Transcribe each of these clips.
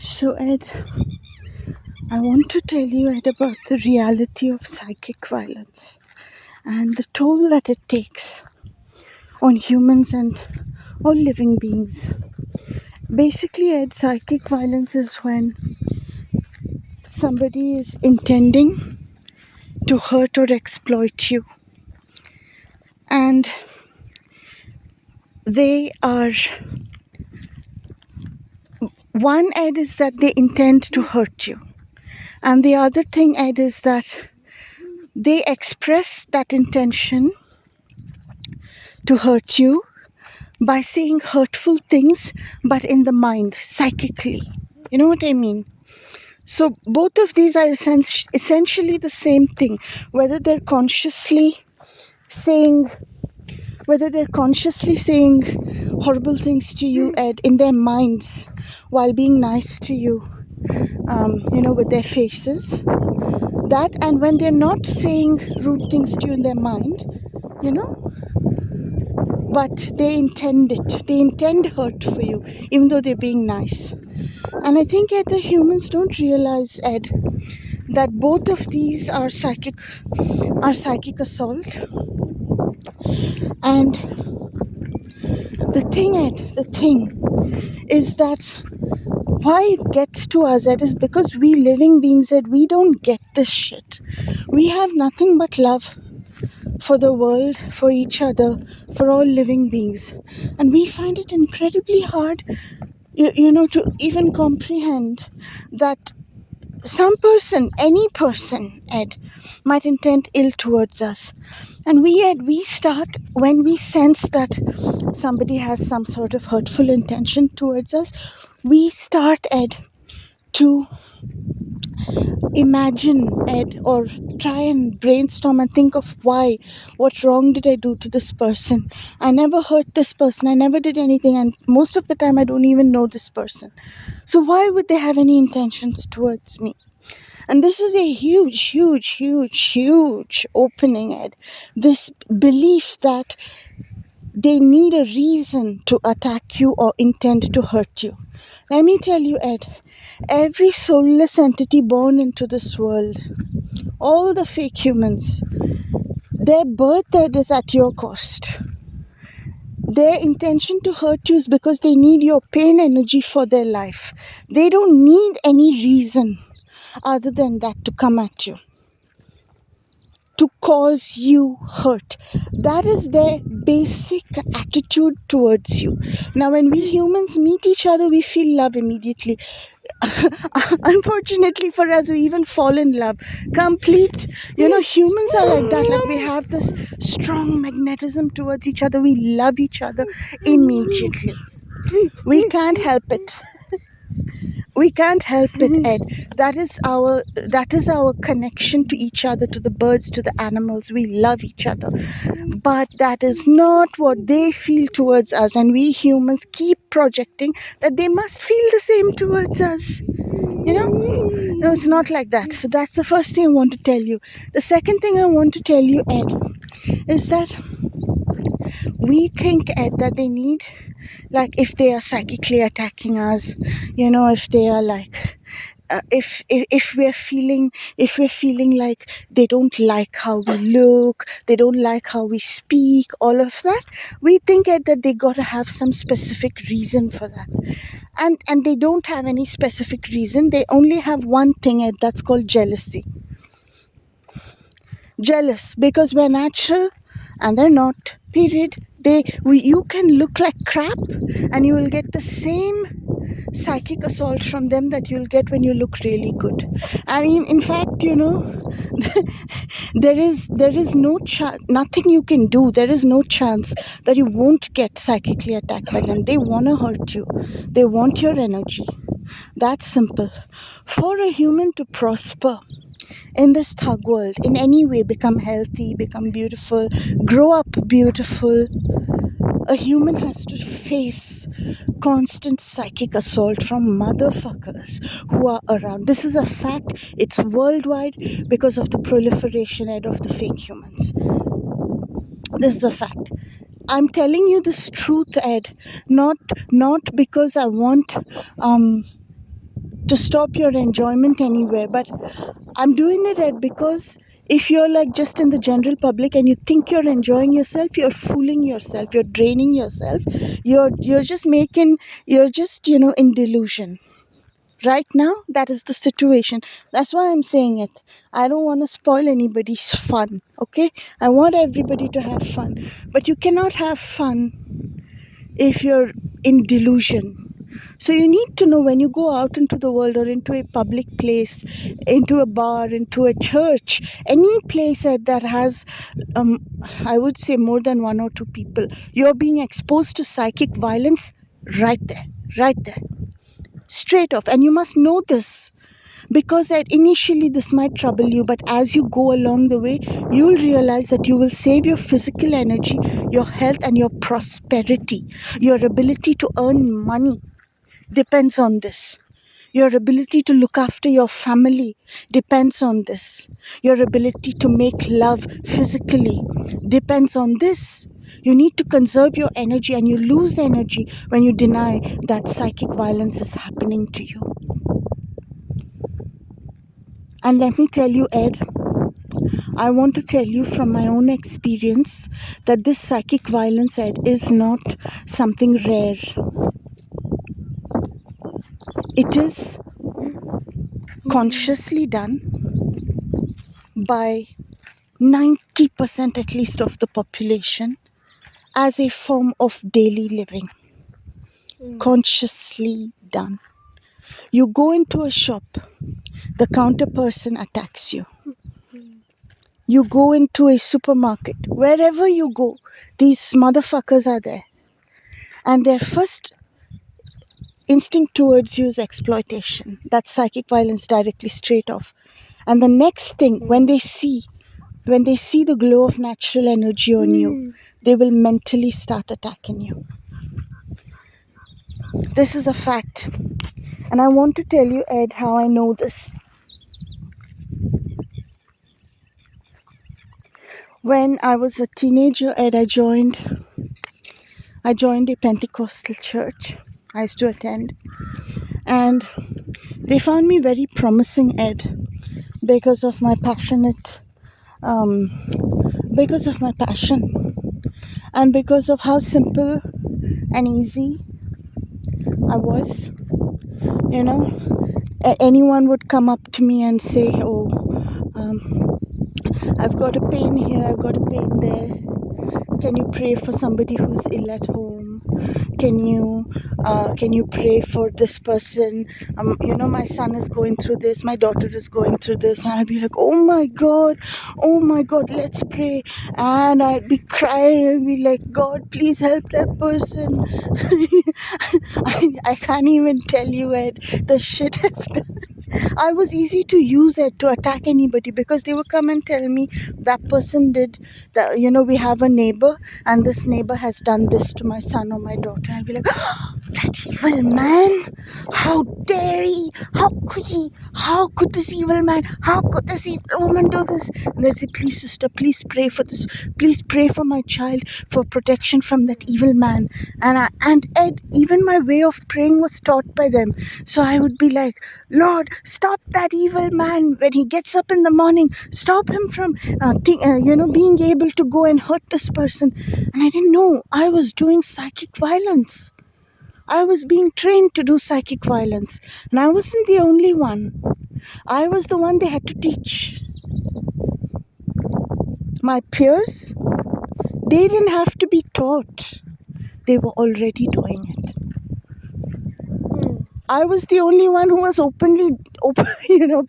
So, Ed, I want to tell you, Ed, about the reality of psychic violence and the toll that it takes on humans and all living beings. Basically, Ed, psychic violence is when somebody is intending to hurt or exploit you, and they are one, Ed, is that they intend to hurt you, and the other thing, Ed, is that they express that intention to hurt you by saying hurtful things, but in the mind, psychically. You know what I mean? So both of these are essentially the same thing, whether they're consciously saying horrible things to you, Ed, in their minds, while being nice to you, with their faces. That, and when they're not saying rude things to you in their mind, but they intend it. They intend hurt for you, even though they're being nice. And I think, Ed, the humans don't realize, Ed, that both of these are psychic assault. And the thing is that why it gets to us, Ed, is because we living beings, Ed, we don't get this shit. We have nothing but love for the world, for each other, for all living beings. And we find it incredibly hard, to even comprehend that some person, any person, Ed, might intend ill towards us. And we start, when we sense that somebody has some sort of hurtful intention towards us, we start, Ed, to imagine, Ed, or try and brainstorm and think of what wrong did I do to this person? I never hurt this person, I never did anything, and most of the time I don't even know this person. So why would they have any intentions towards me? And this is a huge opening, Ed. This belief that they need a reason to attack you or intend to hurt you. Let me tell you, Ed, every soulless entity born into this world, all the fake humans, their birth, Ed, is at your cost. Their intention to hurt you is because they need your pain energy for their life. They don't need any reason other than that to come at you, to cause you hurt. That is their basic attitude towards you. Now, when we humans meet each other, we feel love immediately. Unfortunately for us, we even fall in love. Humans are like that. Like, we have this strong magnetism towards each other. We love each other immediately. We can't help it. We can't help it, Ed. That is our connection to each other, to the birds, to the animals. We love each other. But that is not what they feel towards us. And we humans keep projecting that they must feel the same towards us. No, it's not like that. So that's the first thing I want to tell you. The second thing I want to tell you, Ed, is that we think, Ed, that they need, like, if they are psychically attacking us, if they are like, if we're feeling like they don't like how we look, they don't like how we speak, all of that, we think, Ed, that they gotta have some specific reason for that. And they don't have any specific reason. They only have one thing, Ed, that's called jealousy. Jealous because we're natural and they're not, period. You can look like crap and you will get the same psychic assault from them that you'll get when you look really good. And in fact, there is no nothing you can do. There is no chance that you won't get psychically attacked by them. They want to hurt you. They want your energy. That's simple. For a human to prosper in this thug world, in any way, become healthy, become beautiful, grow up beautiful, a human has to face constant psychic assault from motherfuckers who are around. This is a fact. It's worldwide because of the proliferation, Ed, of the fake humans. This is a fact. I'm telling you this truth, Ed, not because I want to stop your enjoyment anywhere. But I'm doing it, Ed, because if you're like just in the general public and you think you're enjoying yourself, you're fooling yourself, you're draining yourself, you're just making, you're just, in delusion. Right now, that is the situation. That's why I'm saying it. I don't want to spoil anybody's fun, okay? I want everybody to have fun. But you cannot have fun if you're in delusion. So you need to know when you go out into the world or into a public place, into a bar, into a church, any place that has, I would say, more than one or two people, you're being exposed to psychic violence right there, straight off. And you must know this, because that initially this might trouble you, but as you go along the way, you'll realize that you will save your physical energy, your health, and your prosperity. Your ability to earn money depends on this. Your ability to look after your family depends on this. Your ability to make love physically depends on this. You need to conserve your energy, and you lose energy when you deny that psychic violence is happening to you. And let me tell you, Ed, I want to tell you from my own experience that this psychic violence, Ed, is not something rare. It is consciously done by 90% at least of the population as a form of daily living. Consciously done. You go into a shop, the counter person attacks you. You go into a supermarket, wherever you go, these motherfuckers are there. And their first instinct towards you is exploitation. That's psychic violence directly, straight off. And the next thing, when they see the glow of natural energy on you, they will mentally start attacking you. This is a fact. And I want to tell you, Ed, how I know this. When I was a teenager, Ed, I joined a Pentecostal church. I used to attend. And they found me very promising, Ed, because of my passion, and because of how simple and easy I was. Anyone would come up to me and say, "Oh, I've got a pain here, I've got a pain there. Can you pray for somebody who's ill at home? Can you pray for this person? My son is going through this, my daughter is going through this." And I'd be like, oh my God, let's pray. And I'd be crying and be like, God, please help that person. I can't even tell you, Ed, the shit I've done. I was easy to use, Ed, to attack anybody, because they would come and tell me that person did that. We have a neighbor, and this neighbor has done this to my son or my daughter. I'll be like, oh, that evil man, how dare he, how could this evil man, how could this evil woman do this? And they'll say, please sister, please pray for this, please pray for my child, for protection from that evil man. And Ed, even my way of praying was taught by them. So I would be like, Lord, stop that evil man when he gets up in the morning. Stop him from, being able to go and hurt this person. And I didn't know I was doing psychic violence. I was being trained to do psychic violence. And I wasn't the only one. I was the one they had to teach. My peers, they didn't have to be taught. They were already doing it. I was the only one who was openly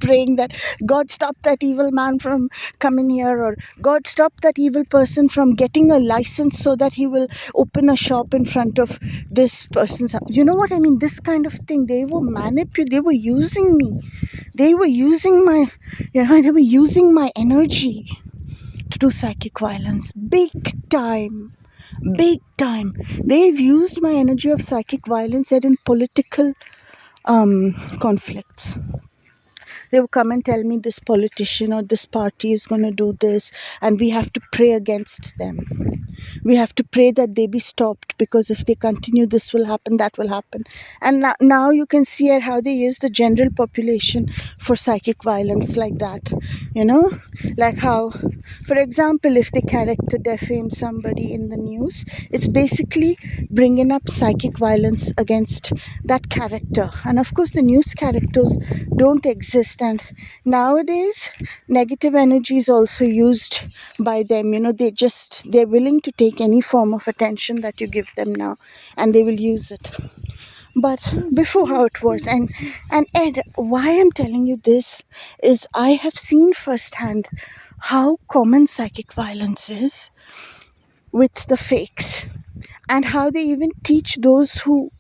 praying that God stop that evil man from coming here, or God stop that evil person from getting a license so that he will open a shop in front of this person's house. You know what I mean? This kind of thing. They were they were using me. They were using my energy to do psychic violence. Big time. They've used my energy of psychic violence in political conflicts. They will come and tell me this politician or this party is going to do this, and we have to pray against them. We have to pray that they be stopped, because if they continue, this will happen, that will happen. And now you can see how they use the general population for psychic violence like that. You know, like how, for example, if the character defames somebody in the news, it's basically bringing up psychic violence against that character. And of course, the news characters don't exist. And nowadays, negative energy is also used by them. You know, they're willing to take any form of attention that you give them now, and they will use it. But before, how it was. And Ed, why I'm telling you this is I have seen firsthand how common psychic violence is with the fakes, and how they even teach those who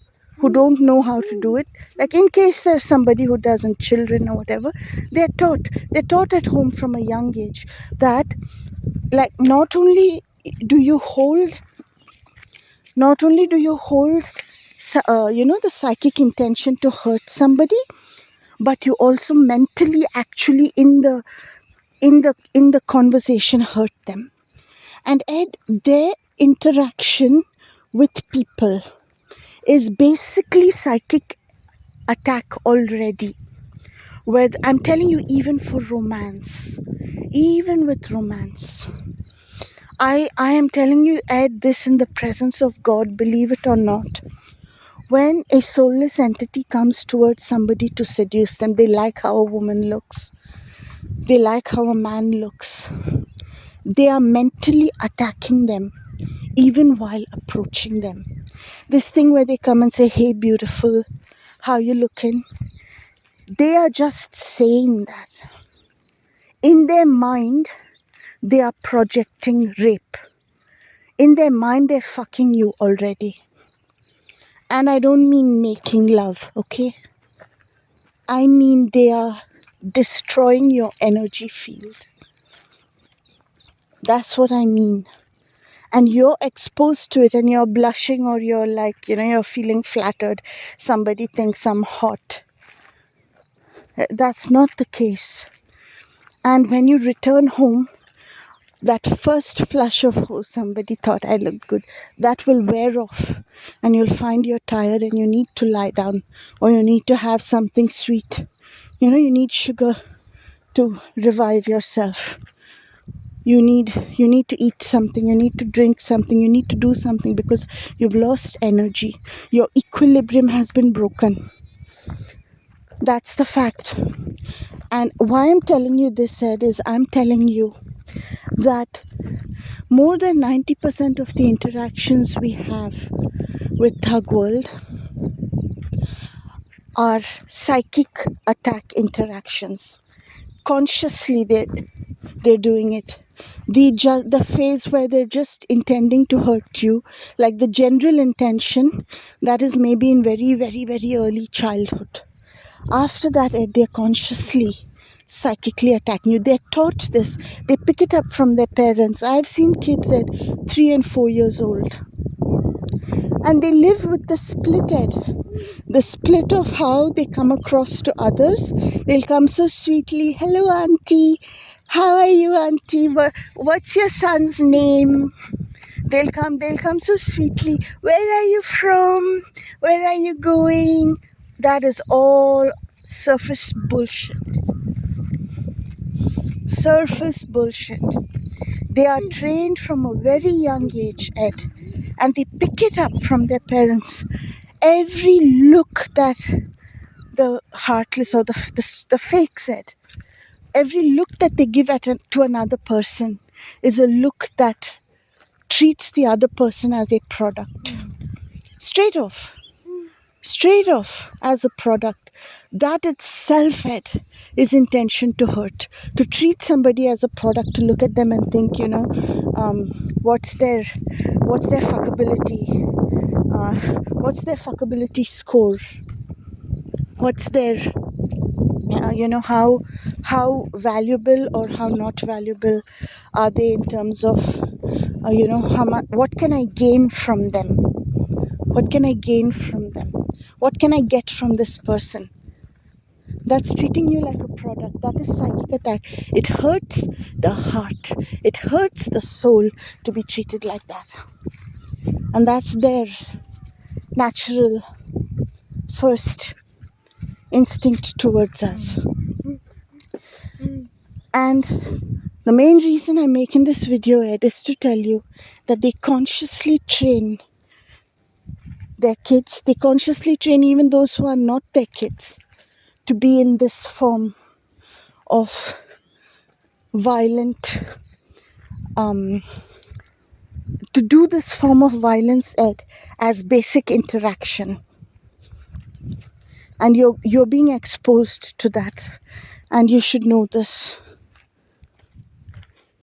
don't know how to do it. Like, in case there's somebody who doesn't, children or whatever, they're taught at home from a young age that, like, not only do you hold the psychic intention to hurt somebody, but you also mentally, actually, in the conversation, hurt them. And Ed, their interaction with people is basically psychic attack already. Where I'm telling you, even for romance, even with romance, I am telling you, Ed, this in the presence of God, believe it or not. When a soulless entity comes towards somebody to seduce them, they like how a woman looks, they like how a man looks, they are mentally attacking them even while approaching them. This thing where they come and say, "Hey, beautiful, how you looking?" They are just saying that. In their mind, they are projecting rape. In their mind, they're fucking you already. And I don't mean making love, okay? I mean they are destroying your energy field. That's what I mean. And you're exposed to it and you're blushing, or you're like, you're feeling flattered. Somebody thinks I'm hot. That's not the case. And when you return home, that first flush of, "Oh, somebody thought I look good," that will wear off, and you'll find you're tired and you need to lie down, or you need to have something sweet. You need sugar to revive yourself. You need to eat something, you need to drink something, you need to do something, because you've lost energy. Your equilibrium has been broken. That's the fact. And why I'm telling you this, Ed, is I'm telling you that more than 90% of the interactions we have with Thug World are psychic attack interactions. Consciously, they're doing it. The phase where they're just intending to hurt you, like the general intention, that is maybe in very, very, very early childhood. After that, they're consciously psychically attacking you. They're taught this. They pick it up from their parents. I've seen kids at 3 and 4 years old, and they live with the split head. The split of how they come across to others. They'll come so sweetly, "Hello, auntie. How are you, auntie? What's your son's name?" They'll come so sweetly. "Where are you from? Where are you going?" That is all surface bullshit. Surface bullshit. They are trained from a very young age, Ed, and they pick it up from their parents. Every look that the heartless or the fake said, every look that they give to another person is a look that treats the other person as a product. Straight off as a product. That itself, Ed, is intention to hurt. To treat somebody as a product, to look at them and think, what's their fuckability? What's their fuckability score? What's their how valuable or how not valuable are they in terms of how much, what can I gain from them? What can I gain from them? What can I get from this person? That's treating you like a product. That is psychic attack. It hurts the heart. It hurts the soul to be treated like that. And that's their natural first instinct towards us. And the main reason I'm making this video, Ed, is to tell you that they consciously train their kids. They consciously train even those who are not their kids to be in this form of violent, to do this form of violence, Ed, as basic interaction. And you're being exposed to that, and you should know this.